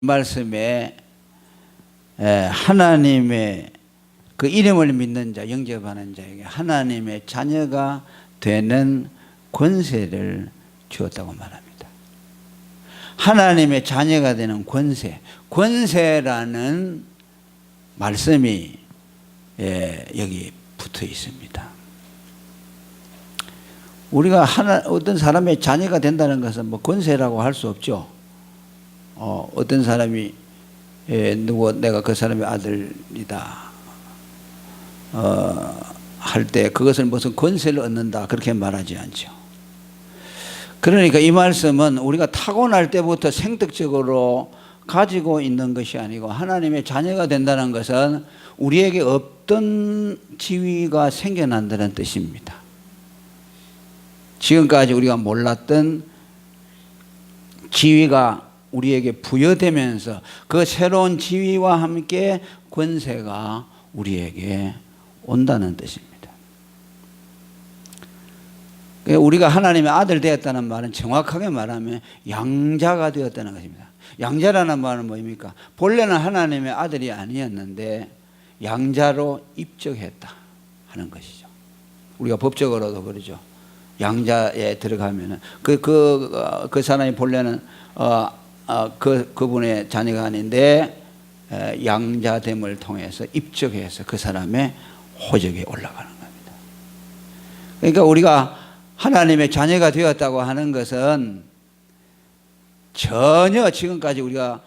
말씀에 하나님의 그 이름을 믿는 자, 영접하는 자에게 하나님의 자녀가 되는 권세를 주었다고 말합니다. 하나님의 자녀가 되는 권세, 권세라는 말씀이 여기 붙어 있습니다. 우리가 어떤 사람의 자녀가 된다는 것은 뭐 권세라고 할 수 없죠. 어떤 사람이 내가 그 사람의 아들이다 할 때 그것을 무슨 권세를 얻는다 그렇게 말하지 않죠. 그러니까 이 말씀은 우리가 타고날 때부터 생특적으로 가지고 있는 것이 아니고 하나님의 자녀가 된다는 것은 우리에게 없던 지위가 생겨난다는 뜻입니다. 지금까지 우리가 몰랐던 지위가 우리에게 부여되면서 그 새로운 지위와 함께 권세가 우리에게 온다는 뜻입니다. 우리가 하나님의 아들 되었다는 말은 정확하게 말하면 양자가 되었다는 것입니다. 양자라는 말은 뭐입니까? 본래는 하나님의 아들이 아니었는데 양자로 입적했다 하는 것이죠. 우리가 법적으로도 그러죠. 양자에 들어가면은 그 사람이 본래는 그분의 자녀가 아닌데 양자됨을 통해서 입적해서 그 사람의 호적에 올라가는 겁니다. 그러니까 우리가 하나님의 자녀가 되었다고 하는 것은 전혀 지금까지 우리가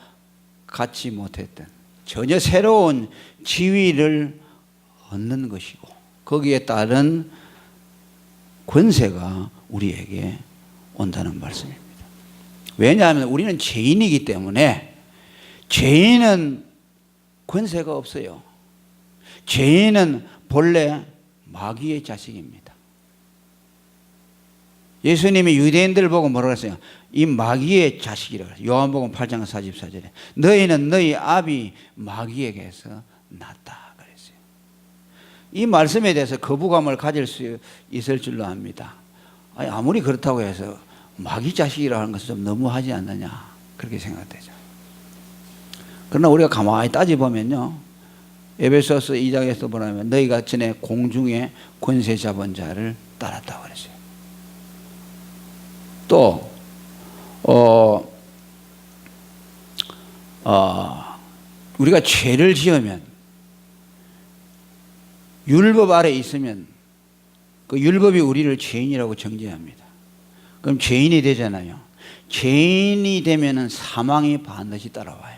갖지 못했던 전혀 새로운 지위를 얻는 것이고 거기에 따른 권세가 우리에게 온다는 말씀입니다. 왜냐하면 우리는 죄인이기 때문에 죄인은 권세가 없어요. 죄인은 본래 마귀의 자식입니다. 예수님이 유대인들을 보고 뭐라고 했어요? 이 마귀의 자식이라고 했어요. 요한복음 8장 44절에 너희는 너희 아비 마귀에게서 났다 그랬어요. 이 말씀에 대해서 거부감을 가질 수 있을 줄로 압니다. 아무리 그렇다고 해서 마귀 자식이라고 하는 것은 좀 너무하지 않느냐 그렇게 생각되죠. 그러나 우리가 가만히 따져보면요, 에베소서 2장에서 보면 너희가 전에 공중에 권세 잡은 자를 따랐다고 그랬어요. 또 우리가 죄를 지으면 율법 아래 있으면 그 율법이 우리를 죄인이라고 정죄합니다. 그럼 죄인이 되잖아요. 죄인이 되면은 사망이 반드시 따라와요.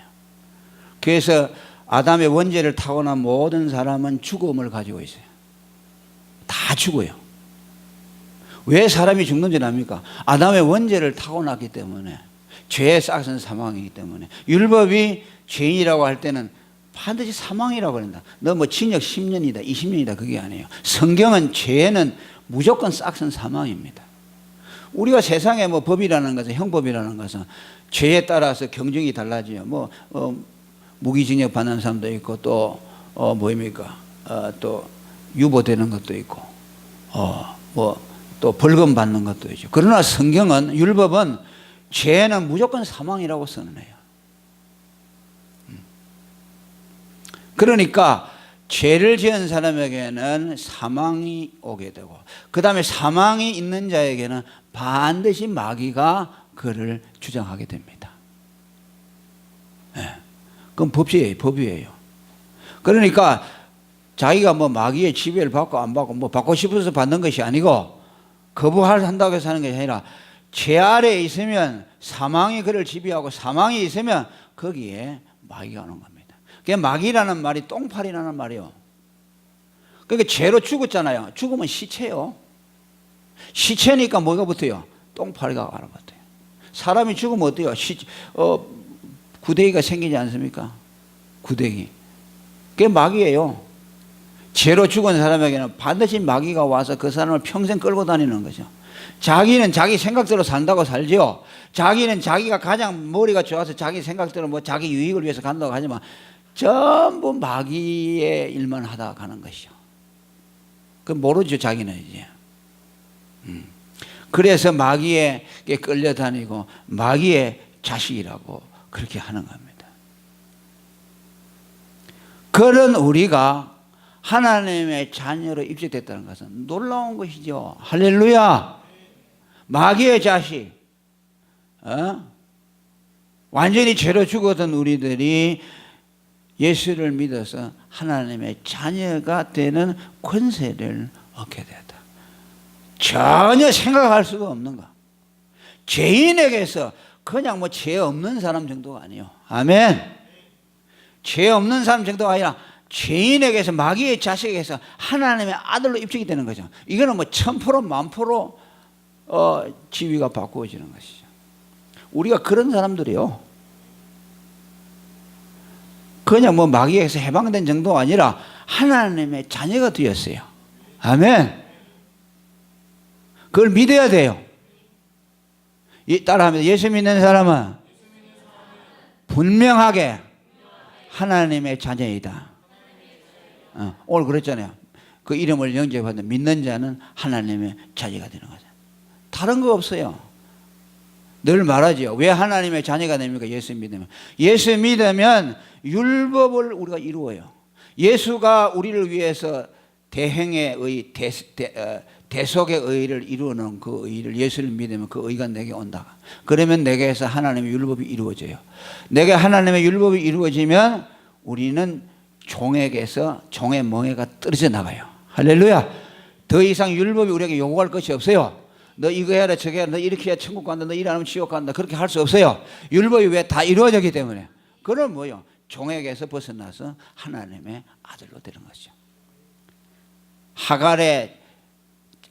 그래서 아담의 원죄를 타고난 모든 사람은 죽음을 가지고 있어요. 다 죽어요. 왜 사람이 죽는 줄 압니까? 아담의 원죄를 타고났기 때문에, 죄의 싹은 사망이기 때문에. 율법이 죄인이라고 할 때는 반드시 사망이라고 한다. 너 뭐 징역 10년이다 20년이다 그게 아니에요. 성경은 죄는 무조건 싹은 사망입니다. 우리가 세상에 뭐 법이라는 것은, 형법이라는 것은 죄에 따라서 경중이 달라져요. 무기징역 받는 사람도 있고 또 또 유보되는 것도 있고 또 벌금 받는 것도 있죠. 그러나 성경은, 율법은 죄는 무조건 사망이라고 선언해요. 그러니까 죄를 지은 사람에게는 사망이 오게 되고 그 다음에 사망이 있는 자에게는 반드시 마귀가 그를 주장하게 됩니다. 그건 법이에요. 그러니까 자기가 뭐 마귀의 지배를 받고 안 받고 뭐 받고 싶어서 받는 것이 아니고 거부한다고 해서 하는 것이 아니라 죄 아래에 있으면 사망이 그를 지배하고 사망이 있으면 거기에 마귀가 오는 겁니다. 그게 마귀라는 말이 똥파리라는 말이에요. 그러니까 죄로 죽었잖아요. 죽으면 시체요. 시체니까 뭐가 붙어요? 똥파리가 알아붙어요. 사람이 죽으면 어때요? 구데기가 생기지 않습니까? 구데기. 그게 마귀예요. 죄로 죽은 사람에게는 반드시 마귀가 와서 그 사람을 평생 끌고 다니는 거죠. 자기는 자기 생각대로 산다고 살죠. 자기는 자기가 가장 머리가 좋아서 자기 생각대로 뭐 자기 유익을 위해서 간다고 하지만 전부 마귀의 일만 하다가 가는 것이죠. 그 모르죠, 자기는 이제. 그래서 마귀에게 끌려다니고 마귀의 자식이라고 그렇게 하는 겁니다. 그런 우리가 하나님의 자녀로 입증됐다는 것은 놀라운 것이죠. 할렐루야. 마귀의 자식, 완전히 죄로 죽었던 우리들이 예수를 믿어서 하나님의 자녀가 되는 권세를 얻게 되었다. 전혀 생각할 수가 없는 거. 죄인에게서 그냥 뭐 죄 없는 사람 정도가 아니에요. 아멘. 죄 없는 사람 정도가 아니라 죄인에게서, 마귀의 자식에게서 하나님의 아들로 입증이 되는 거죠. 이거는 뭐 1000% 1000% 지위가 바꾸어지는 것이죠. 우리가 그런 사람들이요, 그냥 뭐 마귀에게서 해방된 정도가 아니라 하나님의 자녀가 되었어요. 아멘. 그걸 믿어야 돼요. 따라하면, 예수 믿는 사람은 분명하게 하나님의 자녀이다. 오늘 그랬잖아요. 그 이름을 영접하는 믿는 자는 하나님의 자녀가 되는 거죠. 다른 거 없어요. 늘 말하죠. 왜 하나님의 자녀가 됩니까? 예수 믿으면. 예수 믿으면 율법을 우리가 이루어요. 예수가 우리를 위해서 대행의 의, 대속의 의를 이루는 그 의를, 예수를 믿으면 그 의가 내게 온다. 그러면 내게서 하나님의 율법이 이루어져요. 내게 하나님의 율법이 이루어지면 우리는 종에게서 종의 멍에가 떨어져 나가요. 할렐루야. 더 이상 율법이 우리에게 요구할 것이 없어요. 너 이거 해라 저거 해라, 너 이렇게 해야 천국 간다, 너 일하면 지옥 간다, 그렇게 할 수 없어요. 율법이 왜? 다 이루어졌기 때문에. 그럼 뭐요? 종에게서 벗어나서 하나님의 아들로 되는 거죠. 하갈의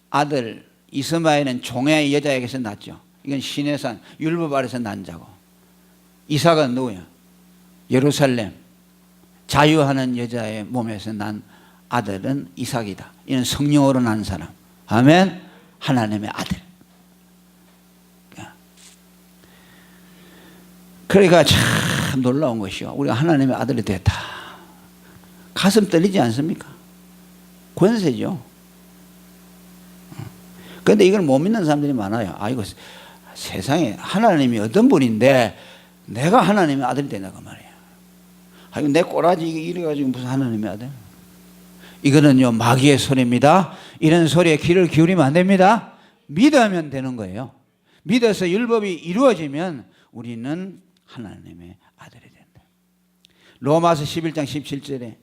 아들 이스마엘은 종의 여자에게서 났죠. 이건 시내산 율법 아래서 난 자고, 이삭은 누구예요? 예루살렘 자유하는 여자의 몸에서 난 아들은 이삭이다. 이는 성령으로 난 사람. 아멘. 하나님의 아들. 그러니까 참 놀라운 것이요, 우리가 하나님의 아들이 됐다. 가슴 떨리지 않습니까? 권세죠. 그런데 이걸 못 믿는 사람들이 많아요. 아이고, 세상에 하나님이 어떤 분인데 내가 하나님의 아들이 된다고 말이에요. 아이고, 내 꼬라지 이래가지고 무슨 하나님의 아들. 이거는요, 마귀의 소리입니다. 이런 소리에 귀를 기울이면 안 됩니다. 믿으면 되는 거예요. 믿어서 율법이 이루어지면 우리는 하나님의 아들이 된다. 로마서 11장 17절에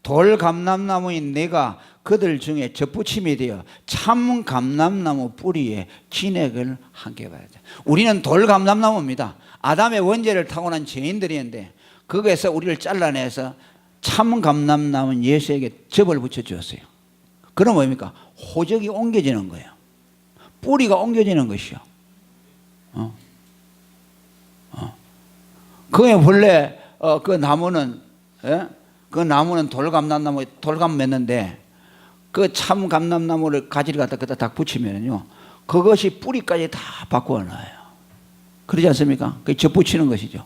돌 감람나무인 내가 그들 중에 접붙임이 되어 참 감람나무 뿌리에 진액을 함께 받았다. 우리는 돌 감람나무입니다. 아담의 원죄를 타고난 죄인들이었는데 거기에서 우리를 잘라내서 참 감람나무는 예수에게 접을 붙여주었어요. 그럼 뭡니까? 호적이 옮겨지는 거예요. 뿌리가 옮겨지는 것이요. 그게 원래 그 나무는, 그 나무는 돌감람나무, 돌감 맺는데 그 참 감람나무를 가지를 갖다 딱 붙이면요, 그것이 뿌리까지 다 바꾸어 놔요. 그러지 않습니까? 그 접붙이는 것이죠.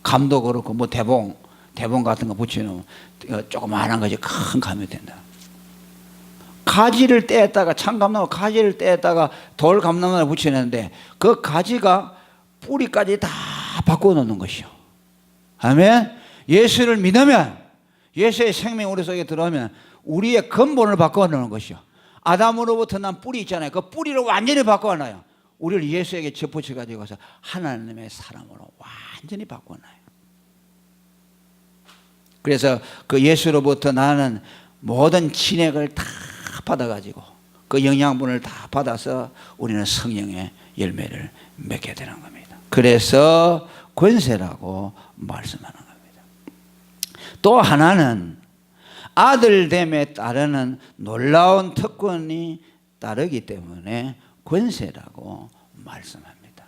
감도 그렇고 뭐 대봉 같은 거 붙이는 조그마한 것이 큰 감이 된다. 가지를 떼었다가, 참감나무 가지를 떼었다가 돌 감나무를 붙이는데 그 가지가 뿌리까지 다 바꿔 놓는 것이요. 아멘. 예수를 믿으면, 예수의 생명이 우리 속에 들어오면 우리의 근본을 바꿔 놓는 것이요. 아담으로부터 난 뿌리 있잖아요. 그 뿌리를 완전히 바꿔 놔요. 우리를 예수에게 접붙여 가지고 가서 하나님의 사람으로 완전히 바꿔 놔요. 그래서 그 예수로부터 나는 모든 진액을 다 받아가지고 그 영양분을 다 받아서 우리는 성령의 열매를 맺게 되는 겁니다. 그래서 권세라고 말씀하는 겁니다. 또 하나는 아들됨에 따르는 놀라운 특권이 따르기 때문에 권세라고 말씀합니다.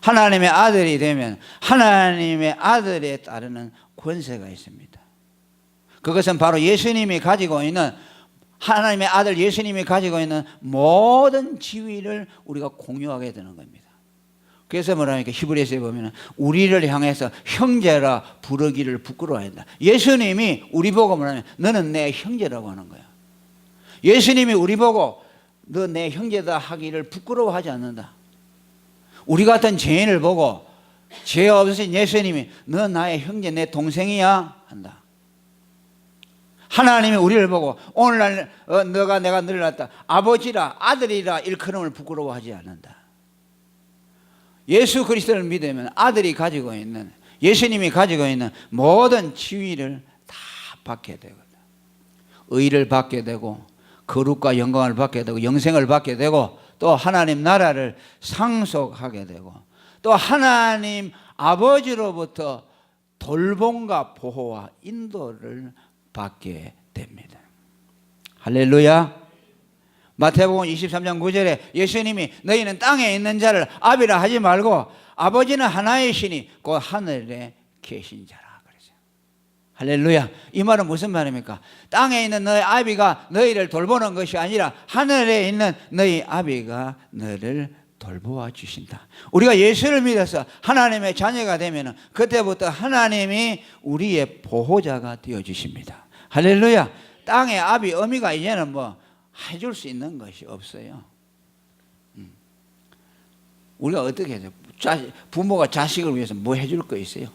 하나님의 아들이 되면 하나님의 아들에 따르는 권세가 있습니다. 그것은 바로 예수님이 가지고 있는, 하나님의 아들 예수님이 가지고 있는 모든 지위를 우리가 공유하게 되는 겁니다. 그래서 뭐라니까 히브리서에 보면 우리를 향해서 형제라 부르기를 부끄러워한다. 예수님이 우리 보고 뭐라면 너는 내 형제라고 하는 거야. 예수님이 우리 보고 너 내 형제다 하기를 부끄러워하지 않는다. 우리 같은 죄인을 보고 죄 없으신 예수님이 너 나의 형제, 내 동생이야 한다. 하나님이 우리를 보고 오늘날 너가 내가 너를 낳았다 아버지라 아들이라 일컬음을 부끄러워하지 않는다. 예수 그리스도를 믿으면 아들이 가지고 있는, 예수님이 가지고 있는 모든 지위를 다 받게 되거든. 의를 받게 되고 거룩과 영광을 받게 되고 영생을 받게 되고 또 하나님 나라를 상속하게 되고 또 하나님 아버지로부터 돌봄과 보호와 인도를 받게 됩니다. 할렐루야. 마태복음 23장 9절에 예수님이 너희는 땅에 있는 자를 아비라 하지 말고 아버지는 하나이시니 곧 하늘에 계신 자라 그러죠. 할렐루야. 이 말은 무슨 말입니까? 땅에 있는 너희 아비가 너희를 돌보는 것이 아니라 하늘에 있는 너희 아비가 너를 돌보아 주신다. 우리가 예수를 믿어서 하나님의 자녀가 되면 그때부터 하나님이 우리의 보호자가 되어 주십니다. 할렐루야. 땅의 아비 어미가 이제는 뭐 해줄 수 있는 것이 없어요. 우리가 어떻게 해요? 부모가 자식을 위해서 뭐 해줄 거 있어요?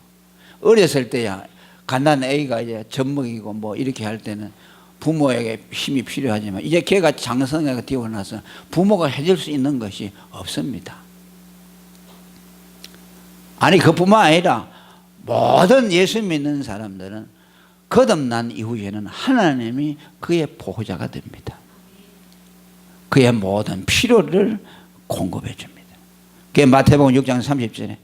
어렸을 때야 갓난 애가 이제 젖먹이고 뭐 이렇게 할 때는 부모에게 힘이 필요하지만 이제 걔가 장성하게 되고 나서 부모가 해줄 수 있는 것이 없습니다. 아니 그뿐만 아니라 모든 예수 믿는 사람들은 거듭난 이후에는 하나님이 그의 보호자가 됩니다. 그의 모든 필요를 공급해 줍니다. 그게 마태복음 6장 30절에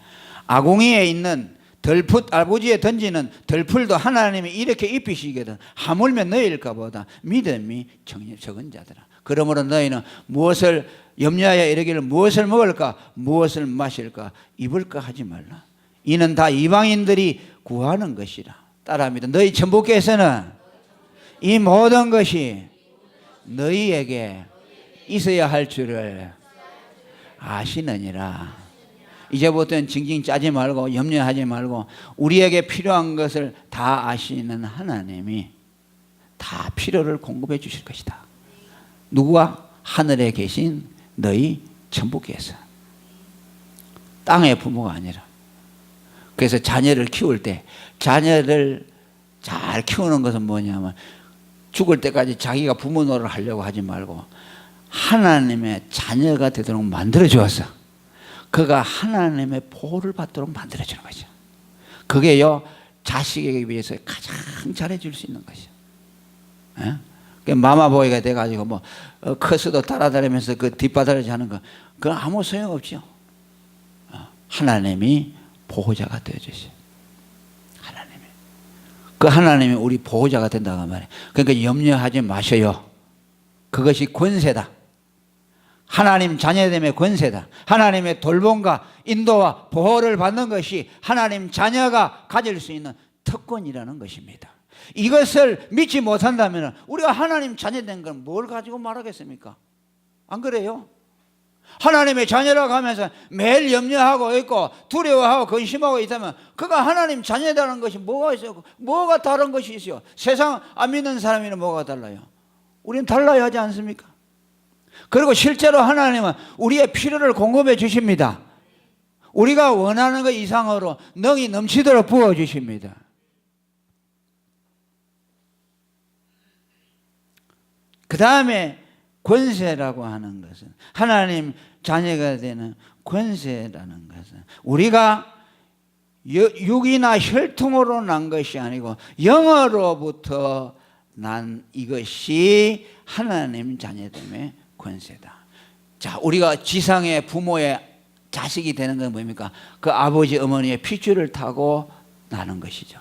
아궁이에 있는 덜풋 아버지에 던지는 덜풀도 하나님이 이렇게 입히시거든 하물며 너희일까 보다 믿음이 적은 자들아. 그러므로 너희는 무엇을 염려하여 이르기를 무엇을 먹을까 무엇을 마실까 입을까 하지 말라. 이는 다 이방인들이 구하는 것이라. 따라합니다. 너희 천부께서는 이 모든 것이 너희에게 있어야 할 줄을 아시느니라. 이제부터는 징징 짜지 말고 염려하지 말고 우리에게 필요한 것을 다 아시는 하나님이 다 필요를 공급해 주실 것이다. 누구가? 하늘에 계신 너희 천부께서. 땅의 부모가 아니라. 그래서 자녀를 키울 때 자녀를 잘 키우는 것은 뭐냐면 죽을 때까지 자기가 부모 노릇을 하려고 하지 말고 하나님의 자녀가 되도록 만들어 주었어. 그가 하나님의 보호를 받도록 만들어 주는 거죠. 그게요 자식에게 위해서 가장 잘해 줄 수 있는 것이죠. 예? 마마보이가 돼가지고 뭐 커서도 따라다니면서 그 뒷바다를 하는 거 그건 아무 소용 없죠. 하나님이 보호자가 되어 주세요. 하나님이 그 하나님이 우리 보호자가 된다고 말해요. 그러니까 염려하지 마셔요. 그것이 권세다. 하나님 자녀됨의 권세다. 하나님의 돌봄과 인도와 보호를 받는 것이 하나님 자녀가 가질 수 있는 특권이라는 것입니다. 이것을 믿지 못한다면 우리가 하나님 자녀된 건 뭘 가지고 말하겠습니까? 안 그래요? 하나님의 자녀라고 하면서 매일 염려하고 있고 두려워하고 근심하고 있다면 그가 하나님 자녀라는 것이 뭐가 있어요? 뭐가 다른 것이 있어요? 세상 안 믿는 사람이랑 뭐가 달라요? 우리는 달라야 하지 않습니까? 그리고 실제로 하나님은 우리의 필요를 공급해 주십니다. 우리가 원하는 것 이상으로 능이 넘치도록 부어 주십니다. 그 다음에 권세라고 하는 것은 하나님 자녀가 되는 권세라는 것은 우리가 육이나 혈통으로 난 것이 아니고 영으로부터 난 이것이 하나님 자녀됨의 권세다. 자, 우리가 지상의 부모의 자식이 되는 건 뭡니까? 그 아버지 어머니의 핏줄을 타고 나는 것이죠.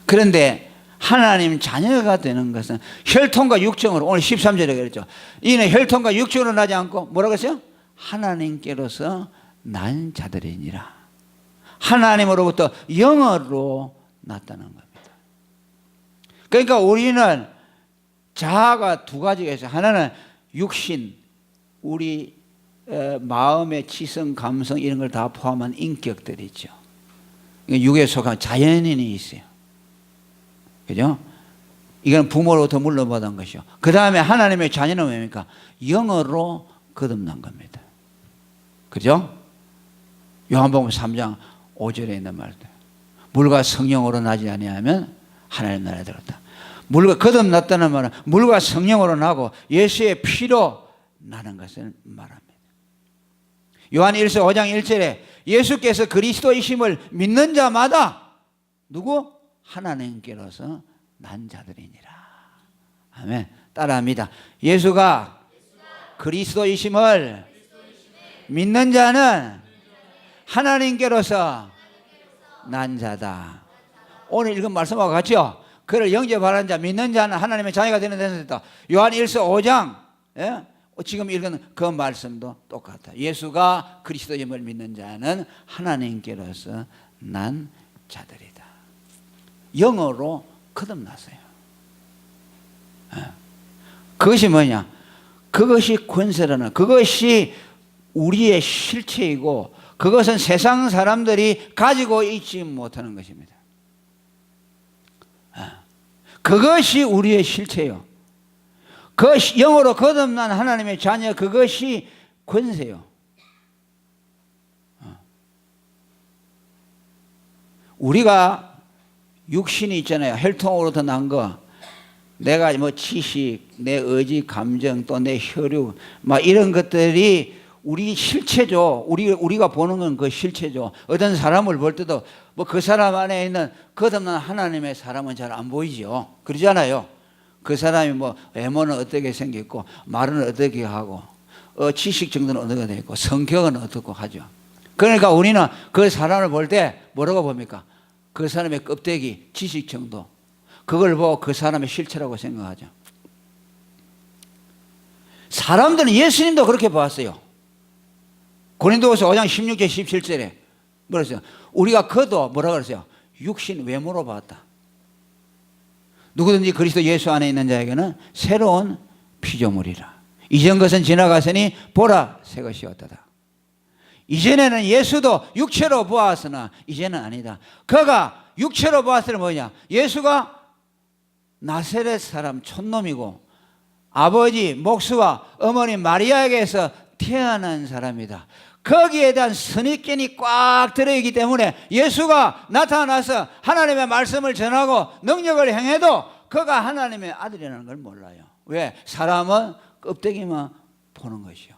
그런데 하나님 자녀가 되는 것은 혈통과 육정으로, 오늘 13절에 그랬죠. 이는 혈통과 육정으로 나지 않고 뭐라고 했어요? 하나님께로서 난 자들이니라. 하나님으로부터 영으로 났다는 겁니다. 그러니까 우리는 자아가 두 가지가 있어요. 하나는 육신, 우리 마음의 지성, 감성 이런 걸 다 포함한 인격들이 있죠. 육에 속한 자연인이 있어요. 그죠? 이건 부모로부터 물려받은 것이요. 그 다음에 하나님의 자녀는 뭡니까? 영으로 거듭난 겁니다. 그죠? 요한복음 3장 5절에 있는 말들. 물과 성령으로 나지 아니하면 하나님 나라에 들었다. 물과 거듭났다는 말은 물과 성령으로 나고 예수의 피로 나는 것을 말합니다. 요한 1서 5장 1절에 예수께서 그리스도이심을 믿는 자마다 누구? 하나님께로서 난 자들이니라. 아멘. 따라합니다. 예수가 그리스도이심을 믿는 자는 하나님께로서 난 자다. 오늘 읽은 말씀하고 같죠? 그를 영접하는 자, 믿는 자는 하나님의 자녀가 되는 데는 됐다. 요한 1서 5장, 예? 지금 읽은 그 말씀도 똑같아. 예수가 그리스도임을 믿는 자는 하나님께로서 난 자들이다. 영어로 거듭났어요. 그것이 뭐냐? 그것이 권세라는, 그것이 우리의 실체이고 그것은 세상 사람들이 가지고 있지 못하는 것입니다. 그것이 우리의 실체요. 그 영으로 거듭난 하나님의 자녀, 그것이 권세요. 우리가 육신이 있잖아요. 혈통으로부터 난 거. 내가 뭐 지식, 내 의지, 감정, 또 내 혈육, 막 이런 것들이 우리 실체죠. 우리가 보는 건 그 실체죠. 어떤 사람을 볼 때도 뭐 그 사람 안에 있는 거듭난 하나님의 사람은 잘 안 보이죠. 그러잖아요. 그 사람이 뭐 외모는 어떻게 생겼고, 말은 어떻게 하고, 지식 정도는 어떻게 되어 있고, 성격은 어떻고 하죠. 그러니까 우리는 그 사람을 볼 때 뭐라고 봅니까? 그 사람의 껍데기, 지식 정도, 그걸 보고 그 사람의 실체라고 생각하죠. 사람들은 예수님도 그렇게 보았어요. 고린도후서 5장 16절 17절에 뭐라 했어요? 우리가 그도 뭐라 그랬어요? 육신 외모로 봤다. 누구든지 그리스도 예수 안에 있는 자에게는 새로운 피조물이라. 이전 것은 지나갔으니 보라 새 것이 왔다. 이전에는 예수도 육체로 보았으나 이제는 아니다. 그가 육체로 보았을 때 뭐냐? 예수가 나사렛 사람 촌놈이고 아버지 목수와 어머니 마리아에게서 태어난 사람이다. 거기에 대한 선입견이 꽉 들어있기 때문에 예수가 나타나서 하나님의 말씀을 전하고 능력을 행해도 그가 하나님의 아들이라는 걸 몰라요. 왜? 사람은 껍데기만 보는 것이요.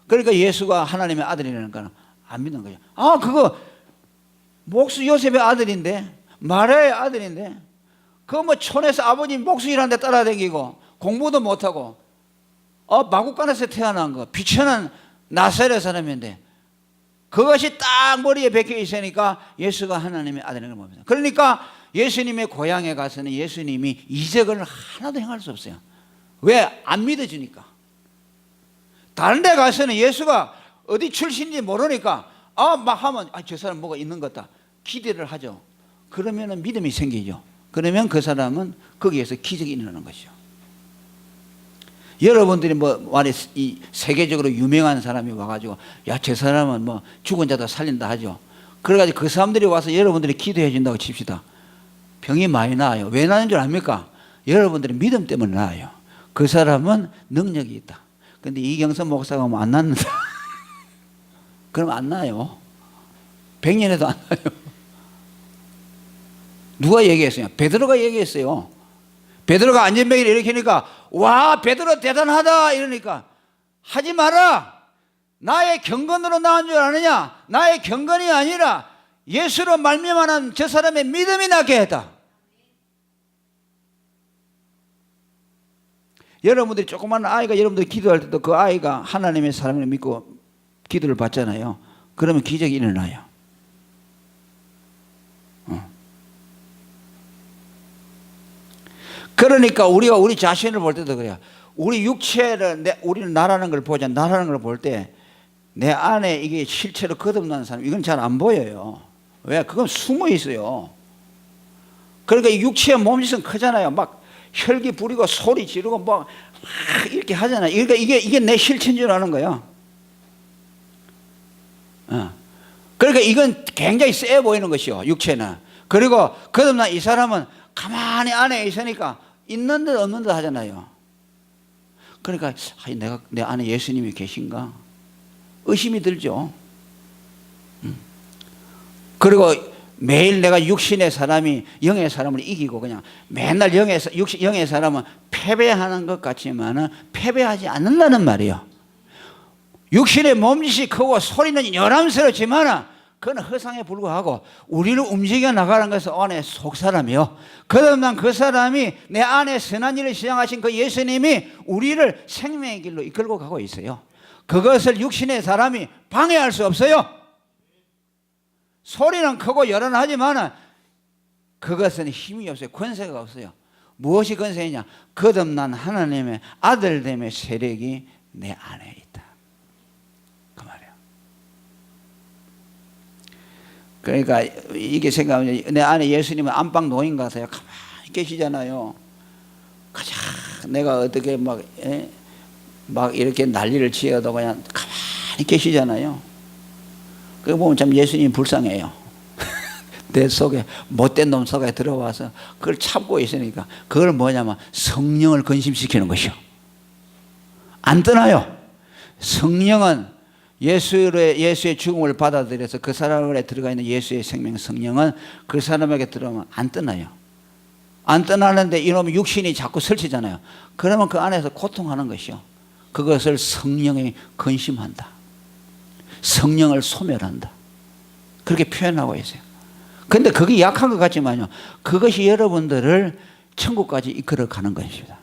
그러니까 예수가 하나님의 아들이라는 건 안 믿는 거죠. 아, 그거 목수 요셉의 아들인데, 마리아의 아들인데, 그거 뭐 촌에서 아버님 목수 일하는 데 따라다니고 공부도 못하고 마구간에서 태어난 거, 비천한 나사렛 사람인데 그것이 딱 머리에 박혀 있으니까 예수가 하나님의 아들인 걸 봅니다. 그러니까 예수님의 고향에 가서는 예수님이 이적을 하나도 행할 수 없어요. 왜? 안 믿어주니까. 다른 데 가서는 예수가 어디 출신인지 모르니까 막 하면 저 사람 뭐가 있는 것 같다 기대를 하죠. 그러면 믿음이 생기죠. 그러면 그 사람은 거기에서 기적이 일어나는 것이죠. 여러분들이 뭐 말에 이 세계적으로 유명한 사람이 와가지고 야, 저 사람은 뭐 죽은 자도 살린다 하죠. 그래가지고 그 사람들이 와서 여러분들이 기도해 준다고 칩시다. 병이 많이 나아요. 왜 나는 줄 압니까? 여러분들의 믿음 때문에 나아요. 그 사람은 능력이 있다. 근데 이경선 목사가 뭐 안 낫는다. 그럼 안 나요. 100년에도 안 나요. 누가 얘기했어요? 베드로가 얘기했어요. 베드로가 안전병이를 일으키니까 와, 베드로 대단하다 이러니까 하지 마라. 나의 경건으로 나은 줄 아느냐? 나의 경건이 아니라 예수로 말미암은 저 사람의 믿음이 낫게 했다. 여러분들이 조그만 아이가 여러분들이 기도할 때도 그 아이가 하나님의 사람을 믿고 기도를 받잖아요. 그러면 기적이 일어나요. 그러니까 우리가 우리 자신을 볼 때도 그래요. 우리 육체를 우리는 나라는 걸 보자. 나라는 걸 볼 때 내 안에 이게 실체로 거듭난 사람 이건 잘 안 보여요. 왜? 그건 숨어 있어요. 그러니까 이 육체의 몸짓은 크잖아요. 막 혈기 부리고 소리 지르고 막 이렇게 하잖아요. 그러니까 이게 내 실체인 줄 아는 거예요. 그러니까 이건 굉장히 세 보이는 것이요. 육체는. 그리고 거듭난 이 사람은 가만히 안에 있으니까 있는 듯 없는 듯 하잖아요. 그러니까 내가 내 안에 예수님이 계신가? 의심이 들죠. 그리고 매일 내가 육신의 사람이 영의 사람을 이기고 그냥 맨날 영의 사람은 패배하는 것 같지만은 패배하지 않는다는 말이에요. 육신의 몸짓이 크고 소리는 요람스럽지만은 그건 허상에 불과하고 우리를 움직여 나가는 것은 안에 속사람이요. 그러면 그 사람이 내 안에 선한 일을 시작하신 그 예수님이 우리를 생명의 길로 이끌고 가고 있어요. 그것을 육신의 사람이 방해할 수 없어요. 소리는 크고 요란하지만 그것은 힘이 없어요. 권세가 없어요. 무엇이 권세이냐? 거듭난 하나님의 아들됨의 세력이 내 안에 있다. 그 말이에요. 그러니까 이게 생각하면 내 안에 예수님은 안방 노인 같아요. 가만히 계시잖아요. 가자 내가 어떻게 막 이렇게 난리를 지어도 그냥 가만히 계시잖아요. 그거 보면 참 예수님 불쌍해요. 내 속에 못된 놈 속에 들어와서 그걸 참고 있으니까 그걸 뭐냐면 성령을 건심시키는 것이요. 안 떠나요. 성령은 예수의 죽음을 받아들여서 그 사람 안에 들어가 있는 예수의 생명 성령은 그 사람에게 들어오면 안 떠나요. 안 떠나는데 이놈의 육신이 자꾸 설치잖아요. 그러면 그 안에서 고통하는 것이요. 그것을 성령이 건심한다. 성령을 소멸한다. 그렇게 표현하고 있어요. 근데 그게 약한 것 같지만요. 그것이 여러분들을 천국까지 이끌어 가는 것입니다.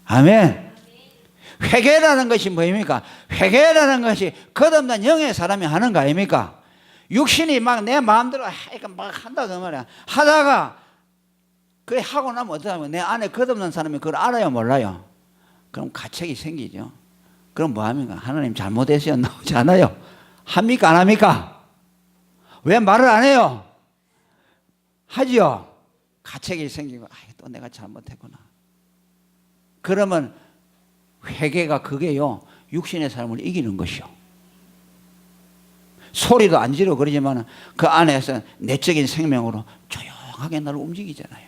아멘. 회개라는 것이 뭐입니까? 회개라는 것이 거듭난 영의 사람이 하는 거 아닙니까? 육신이 막 내 마음대로 막 한다 그 말이야. 하다가 그게 하고 나면 어떡하면 내 안에 거듭난 사람이 그걸 알아요 몰라요? 그럼 가책이 생기죠. 그럼 뭐합니까? 하나님 잘못했어요 나오지 않아요. 합니까 안 합니까? 왜 말을 안 해요? 하지요. 가책이 생기고 또 내가 잘못했구나. 그러면 회개가 그게요 육신의 삶을 이기는 것이요. 소리도 안 지르고 그러지만 그 안에서 내적인 생명으로 조용하게 나를 움직이잖아요.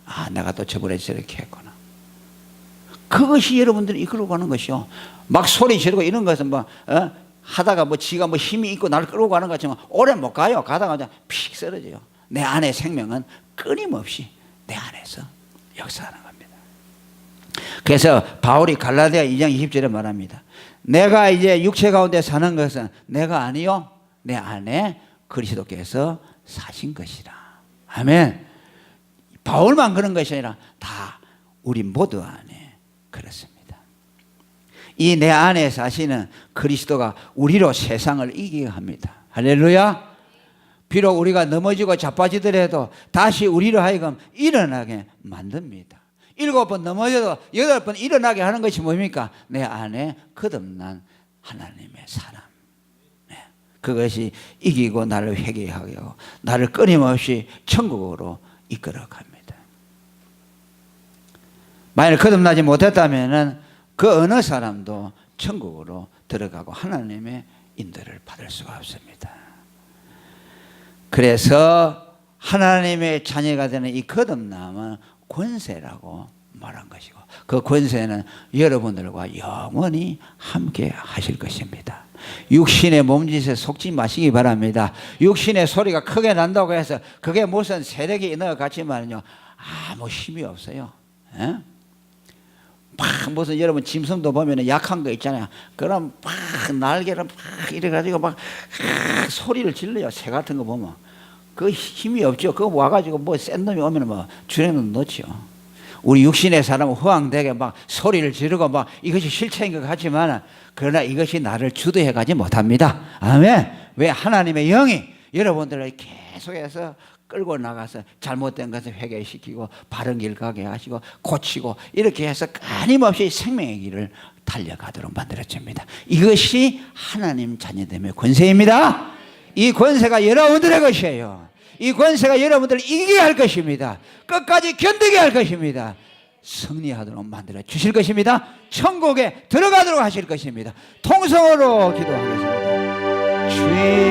아 내가 또 저번에 저렇게 했구나. 그것이 여러분들이 이끌고 가는 것이요. 막 소리 지르고 이런 것은 하다가 지가 힘이 있고 나를 끌고 가는 것 같지만 오래 못 가요. 가다가 그냥 픽 쓰러져요. 내 안의 생명은 끊임없이 내 안에서 역사하는 겁니다. 그래서 바울이 갈라디아 2장 20절에 말합니다. 내가 이제 육체 가운데 사는 것은 내가 아니요 내 안에 그리스도께서 사신 것이라. 아멘. 바울만 그런 것이 아니라 다 우리 모두 안에 그렇습니다. 이 내 안에 사시는 그리스도가 우리로 세상을 이기게 합니다. 할렐루야. 비록 우리가 넘어지고 자빠지더라도 다시 우리로 하여금 일어나게 만듭니다. 7번 넘어져도 8번 일어나게 하는 것이 뭡니까? 내 안에 거듭난 하나님의 사람. 그것이 이기고 나를 회개하게 하고 나를 끊임없이 천국으로 이끌어갑니다. 만약 거듭나지 못했다면 그 어느 사람도 천국으로 들어가고 하나님의 인도를 받을 수가 없습니다. 그래서 하나님의 자녀가 되는 이 거듭남은 권세라고 말한 것이고 그 권세는 여러분들과 영원히 함께 하실 것입니다. 육신의 몸짓에 속지 마시기 바랍니다. 육신의 소리가 크게 난다고 해서 그게 무슨 세력이 있는 것 같지만요 아무 힘이 없어요. 에? 막 무슨 여러분 짐승도 보면 약한 거 있잖아요. 그럼 막 날개를 막 이래가지고 막 소리를 질러요. 새 같은 거 보면 그 힘이 없죠. 그거 와가지고 센 놈이 오면 주랭은 넣죠. 우리 육신의 사람은 허황되게 막 소리를 지르고 막 이것이 실체인 것 같지만 그러나 이것이 나를 주도해 가지 못합니다. 아멘. 왜? 하나님의 영이 여러분들을 계속해서 끌고 나가서 잘못된 것을 회개시키고 바른 길 가게 하시고 고치고 이렇게 해서 끊임없이 생명의 길을 달려가도록 만들어줍니다. 이것이 하나님 자녀됨의 권세입니다. 이 권세가 여러분들의 것이에요. 이 권세가 여러분들을 이기게 할 것입니다. 끝까지 견디게 할 것입니다. 승리하도록 만들어 주실 것입니다. 천국에 들어가도록 하실 것입니다. 통성으로 기도하겠습니다. 주의